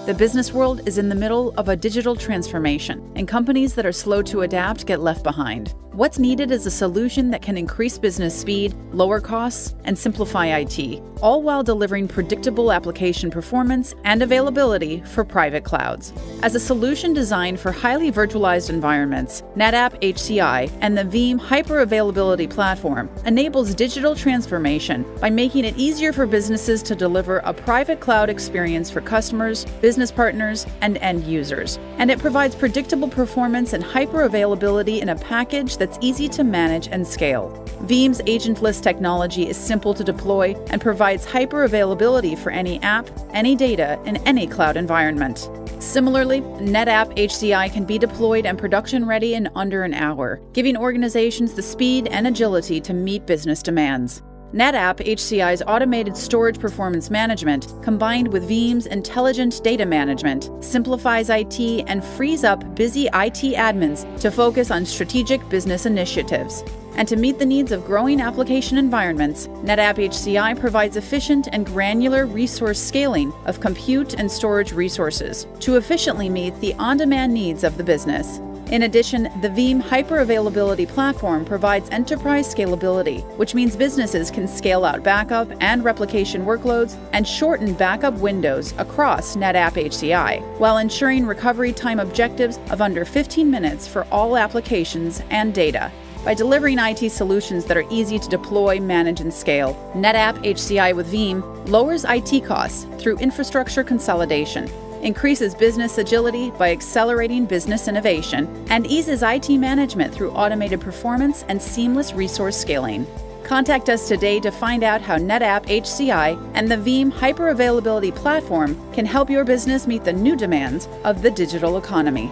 The business world is in the middle of a digital transformation, and companies that are slow to adapt get left behind. What's needed is a solution that can increase business speed, lower costs, and simplify IT, all while delivering predictable application performance and availability for private clouds. As a solution designed for highly virtualized environments, NetApp HCI and the Veeam Hyper-Availability platform enables digital transformation by making it easier for businesses to deliver a private cloud experience for customers, business partners, and end users. And it provides predictable performance and hyper-availability in a package that's easy to manage and scale. Veeam's agentless technology is simple to deploy and provides hyper-availability for any app, any data, in any cloud environment. Similarly, NetApp HCI can be deployed and production-ready in under an hour, giving organizations the speed and agility to meet business demands. NetApp HCI's automated storage performance management, combined with Veeam's intelligent data management, simplifies IT and frees up busy IT admins to focus on strategic business initiatives. And to meet the needs of growing application environments, NetApp HCI provides efficient and granular resource scaling of compute and storage resources to efficiently meet the on-demand needs of the business. In addition, the Veeam Hyper-Availability platform provides enterprise scalability, which means businesses can scale out backup and replication workloads and shorten backup windows across NetApp HCI, while ensuring recovery time objectives of under 15 minutes for all applications and data. By delivering IT solutions that are easy to deploy, manage, and scale, NetApp HCI with Veeam lowers IT costs through infrastructure consolidation, increases business agility by accelerating business innovation, and eases IT management through automated performance and seamless resource scaling. Contact us today to find out how NetApp HCI and the Veeam Hyper-Availability platform can help your business meet the new demands of the digital economy.